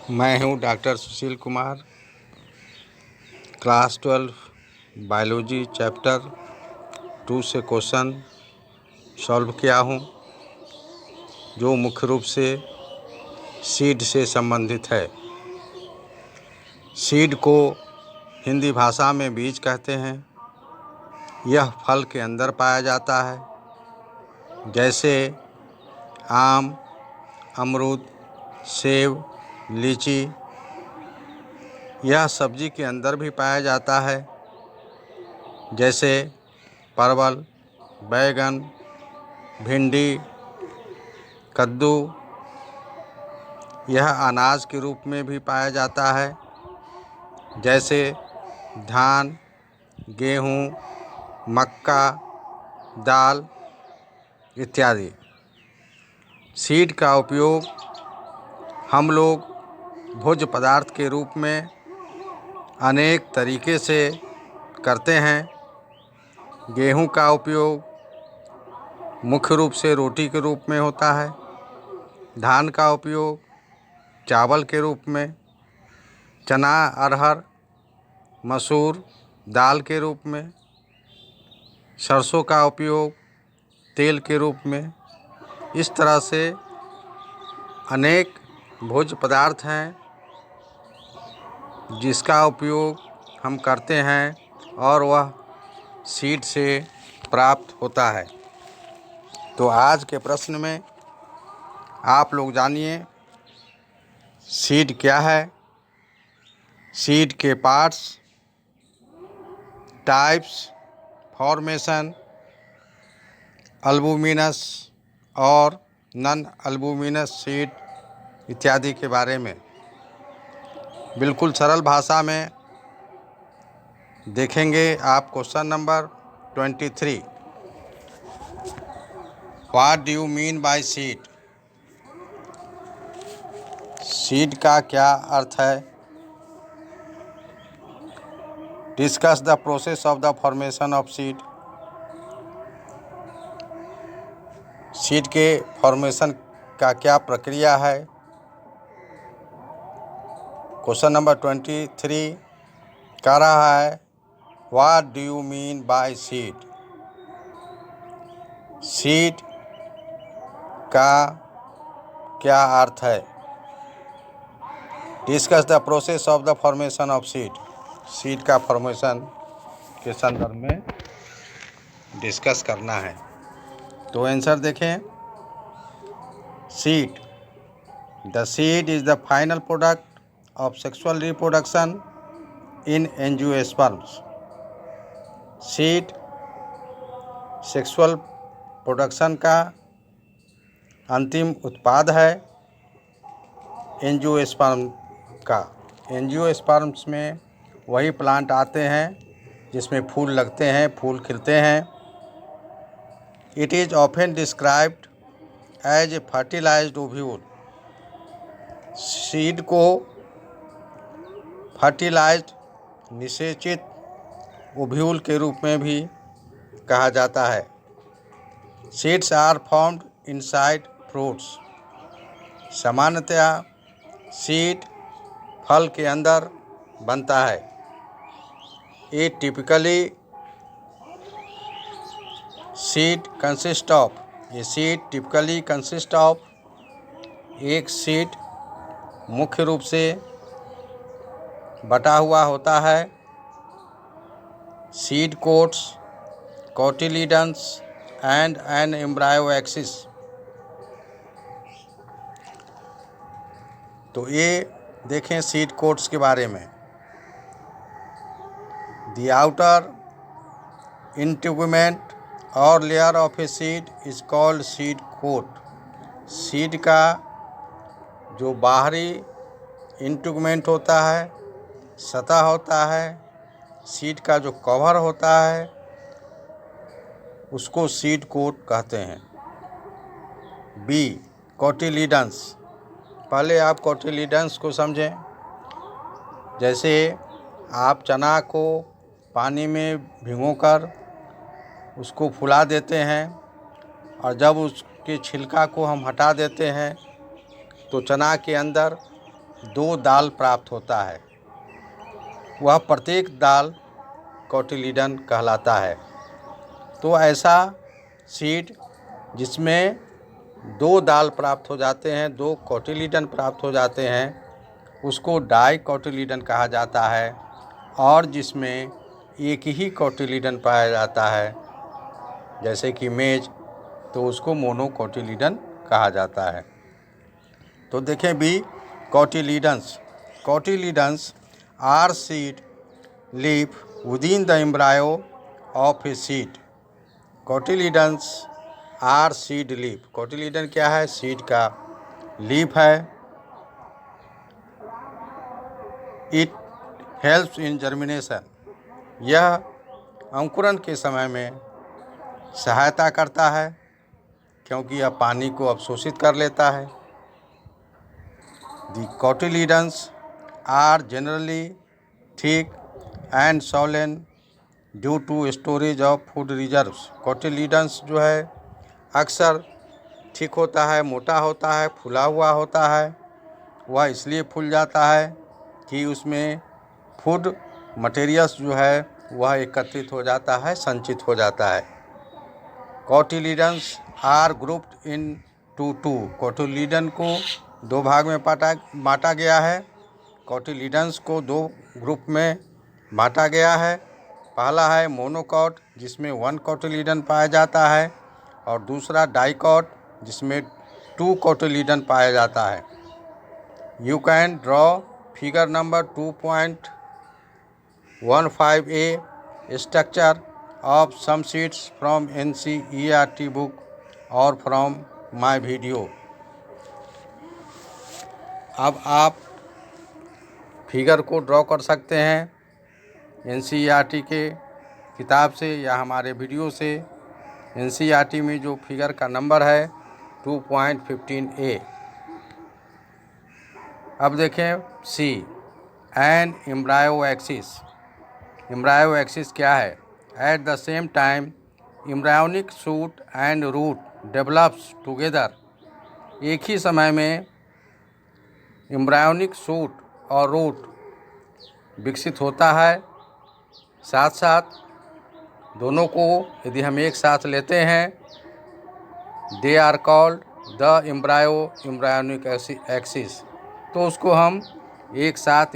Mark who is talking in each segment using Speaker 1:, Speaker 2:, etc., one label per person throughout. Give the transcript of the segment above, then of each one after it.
Speaker 1: मैं हूँ doctor Sushil Kumar. Class 12 biology chapter 2 से क्वेश्चन सॉल्व किया हूँ, जो मुख्य रूप से सीड से संबंधित है। सीड को हिंदी भाषा में बीज कहते हैं। यह फल के अंदर पाया जाता है, जैसे आम, अमरूद, सेब, लीची। यह सब्जी के अंदर भी पाया जाता है, जैसे परवल, बैगन, भिंडी, कद्दू। यह अनाज के रूप में भी पाया जाता है, जैसे धान, गेहूँ, मक्का, दाल इत्यादि। सीड का उपयोग हम लोग भोज्य पदार्थ के रूप में अनेक तरीके से करते हैं। गेहूं का उपयोग मुख्य रूप से रोटी के रूप में होता है। धान का उपयोग चावल के रूप में, चना, अरहर, मसूर दाल के रूप में, सरसों का उपयोग तेल के रूप में। इस तरह से अनेक भोज्य पदार्थ हैं जिसका उपयोग हम करते हैं और वह सीड से प्राप्त होता है। तो आज के प्रश्न में आप लोग जानिए सीड क्या है, सीड के पार्ट्स, टाइप्स, फॉर्मेशन, अल्बुमिनस और नॉन अल्बुमिनस सीड इत्यादि के बारे में बिल्कुल सरल भाषा में देखेंगे। आप question number 23, what do you mean by seed? Seed का क्या अर्थ है? Discuss the process of the formation of seed. Seed के फॉर्मेशन का क्या प्रक्रिया है? क्वेश्चन नंबर 23 कह रहा है what do you mean by seed? Seed का क्या अर्थ है? Discuss the process of the formation of seed. Seed का फॉर्मेशन के संदर्भ में डिस्कस करना है। तो आंसर देखें। Seed, the seed is the final product of sexual reproduction in angiosperms. Seed sexual production का अंतिम उत्पाद है एंजियोस्पर्म का। एंजियोस्पर्म्स में वही प्लांट आते हैं जिसमें फूल लगते हैं, फूल खिलते हैं। It is often described as a fertilised ovule. Seed को फर्टिलाइज्ड निषेचित ओव्यूल के रूप में भी कहा जाता है। Seeds are formed inside fruits. सामान्यतया सीड फल के अंदर बनता है। ये टिपिकली सीड कंसिस्ट ऑफ एक सीड मुख्य रूप से बटा हुआ होता है। Seed coats, cotyledons and an embryo axis. तो ये देखें सीड कोट्स के बारे में। द आउटर इंटीगुमेंट और layer of a seed is called seed coat. Seed का जो बाहरी इंटीगुमेंट होता है, सतह होता है, सीड का जो कवर होता है, उसको सीड कोट कहते हैं। बी, कोटिलीडन्स। पहले आप कोटिलीडन्स को समझें। जैसे आप चना को पानी में भिगोकर उसको फुला देते हैं और जब उसके छिलका को हम हटा देते हैं तो चना के अंदर 2 दाल प्राप्त होता है। वह प्रत्येक दाल कोटिलीडन कहलाता है। तो ऐसा सीड जिसमें 2 दाल प्राप्त हो जाते हैं, 2 कोटिलीडन प्राप्त हो जाते हैं, उसको डाई कोटिलीडन कहा जाता है। और जिसमें एक ही कोटिलीडन पाया जाता है, जैसे कि मेज, तो उसको मोनोकोटिलीडन कहा जाता है। तो देखें भी, cotyledons are seed leaf within the embryo of a seed. Cotyledons are seed leaf. Cotyledon क्या है? सीड का लीफ है। It helps in germination. यह अंकुरण के समय में सहायता करता है, क्योंकि यह पानी को अवशोषित कर लेता है। The cotyledons are generally thick and swollen due to storage of food reserves. Cotyledons जो है अक्सर थिक होता है, मोटा होता है, फूला हुआ होता है। वह इसलिए फूल जाता है कि उसमें फूड मटेरियल्स जो है वह एकत्रित हो जाता है, संचित हो जाता है। कोटिलीडन्स आर ग्रुप्ड इन टू। कोटिलीडन को 2 भाग में बांटा गया है। कोटिलीडन्स को 2 ग्रुप में बांटा गया है। पहला है मोनोकॉट, जिसमें 1 कोटिलीडन पाया जाता है, और दूसरा डाइकॉट, जिसमें 2 कोटिलीडन पाया जाता है। You can draw figure number 2.15a structure of some sheets from NCERT book or from my video। अब आप फिगर को ड्रॉ कर सकते हैं NCERT के किताब से या हमारे वीडियो से। NCERT में जो फिगर का नंबर है 2.15a। अब देखें C, an embryo axis. Embryo axis क्या है? At the same time, embryonic shoot and root develops together। एक ही समय में एम्ब्रायोनिक शूट और रूट विकसित होता है। साथ साथ दोनों को यदि हम एक साथ लेते हैं, they are called the embryonic axis. तो उसको हम एक साथ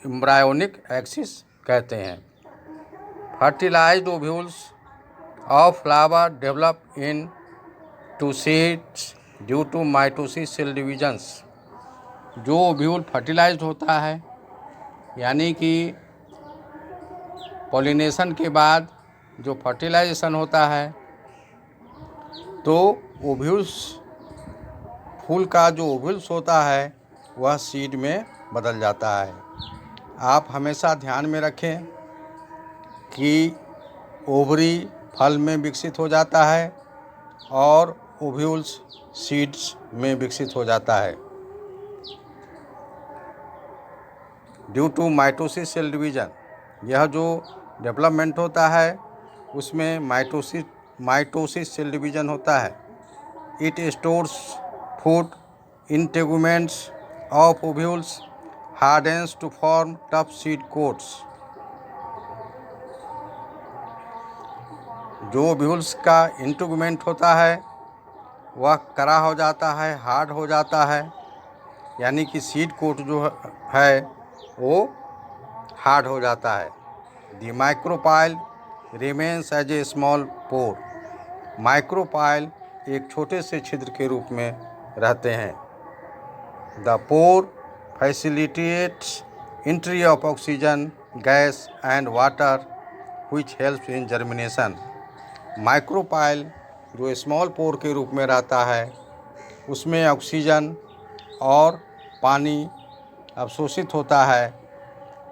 Speaker 1: एम्ब्रायोनिक एक्सिस कहते हैं। Fertilised ovules of flower develop into seeds due to mitosis cell divisions. जो ओव्यूल फर्टिलाइज्ड होता है, यानी कि पॉलिनेशन के बाद जो फर्टिलाइजेशन होता है, तो ओव्यूल्स, फूल का जो ओव्यूल्स होता है वह सीड में बदल जाता है। आप हमेशा ध्यान में रखें कि ओवरी फल में विकसित हो जाता है और ओव्यूल्स सीड्स में विकसित हो जाता है। Due to mitosis cell division, यह जो डेवलपमेंट होता है उसमें माइटोसिस सेल डिवीजन होता है। It stores food integuments of ovules hardens to form tough seed coats. जो ओव्यूल्स का इंटेगुमेंट होता है वह कड़ा हो जाता है, हार्ड हो जाता है, यानी कि सीड कोट जो है वो हार्ड हो जाता है। The micropyle remains as a small pore. Micropyle एक छोटे से छिद्र के रूप में रहते हैं। The pore facilitates entry of oxygen, gas and water which helps in germination. Micropyle जो स्मॉल पोर के रूप में रहता है, उसमें ऑक्सीजन और पानी अवशोषित होता है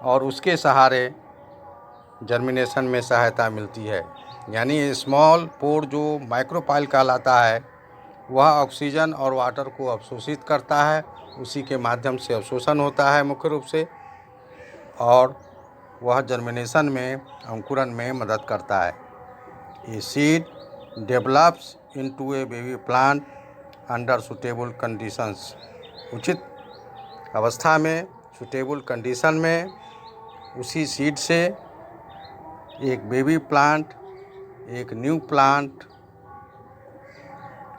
Speaker 1: और उसके सहारे जर्मिनेशन में सहायता मिलती है। यानी स्मॉल पोर जो माइक्रोपाइल कहलाता है वह ऑक्सीजन और वाटर को अवशोषित करता है, उसी के माध्यम से अवशोषण होता है मुख्य रूप से, और वह जर्मिनेशन में, अंकुरण में मदद करता है। A seed develops into A baby plant under suitable conditions. उचित अवस्था में, सूटेबल कंडीशन में, उसी सीड से एक बेबी प्लांट, एक न्यू प्लांट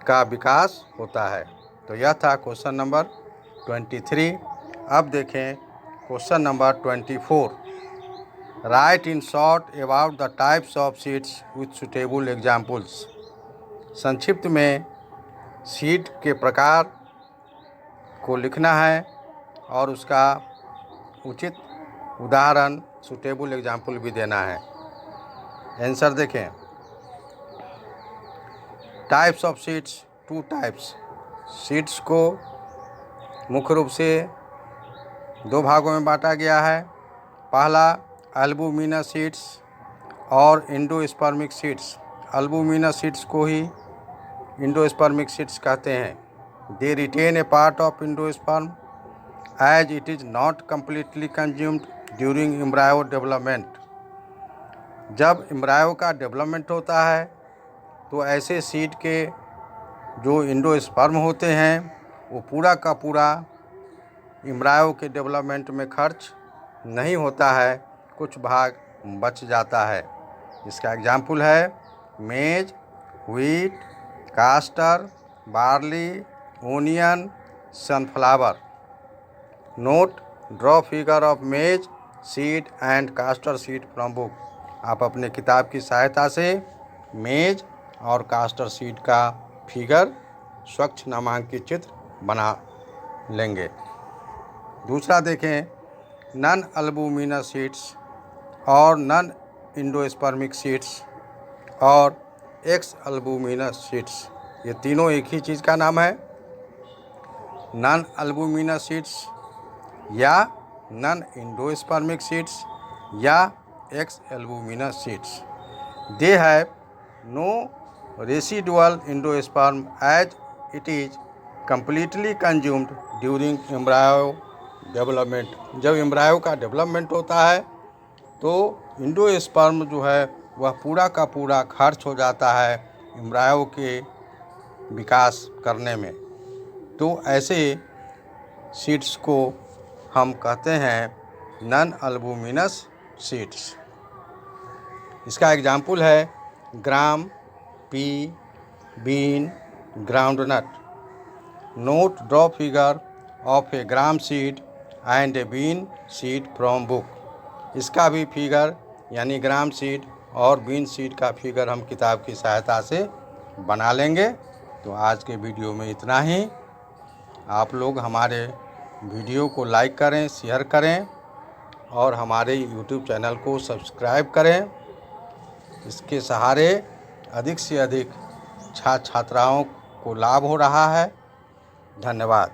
Speaker 1: का विकास होता है। तो यह था क्वेश्चन नंबर 23। अब देखें question number 24। Right in short about the types of seeds with suitable examples. संक्षिप्त में सीड के प्रकार को लिखना है और उसका उचित उदाहरण, सूटेबल एग्जाम्पल भी देना है। आंसर देखें। Types of seeds, 2 types. Seeds को मुख्य रूप से 2 भागों में बांटा गया है। पहला अल्बुमिनस सीड्स और एंडोस्पर्मिक सीड्स। अल्बुमिनस सीड्स को ही एंडोस्पर्मिक सीड्स कहते हैं। They retain a part of endosperm as it is not completely consumed during embryo development. जब एम्ब्रायो का डेवलपमेंट होता है तो ऐसे सीड के जो एंडोस्पर्म होते हैं वो पूरा का पूरा एम्ब्रायो के डेवलपमेंट में खर्च नहीं होता है, कुछ भाग बच जाता है। इसका एग्जाम्पल है maize, wheat, castor, barley, onion, sunflower. Note, draw figure of maize seed and castor seed from book. आप अपने किताब की सहायता से मेज और कास्टर सीड का फिगर, स्वच्छ नामांकित चित्र बना लेंगे। दूसरा देखें, नन अल्बुमिनस सीड्स और नन एंडोस्पर्मिक सीड्स और एक्स अल्बुमिनस सीड्स, ये तीनों एक ही चीज़ का नाम है। नन अल्बुमिनस सीड्स या नन एंडोस्पर्मिक सीड्स या ex albuminous seeds. They have no residual endosperm as it is completely consumed during embryo development। जब एम्ब्रायो का डेवलपमेंट होता है तो एंडोस्पर्म जो है वह पूरा का पूरा खर्च हो जाता है एम्ब्रायो के विकास करने में। तो ऐसे सीड्स को हम कहते हैं नन अल्बुमिनस सीड्स। इसका एग्जाम्पल है gram, pea, bean, groundnut. Note, draw figure of a gram seed and a bean seed from book. इसका भी फिगर यानी ग्राम सीड और बीन सीड का फिगर हम किताब की सहायता से बना लेंगे। तो आज के वीडियो में इतना ही। आप लोग हमारे वीडियो को लाइक करें, शेयर करें और हमारे यूट्यूब चैनल को सब्सक्राइब करें। इसके सहारे अधिक से अधिक छात्र छात्राओं को लाभ हो रहा है। धन्यवाद।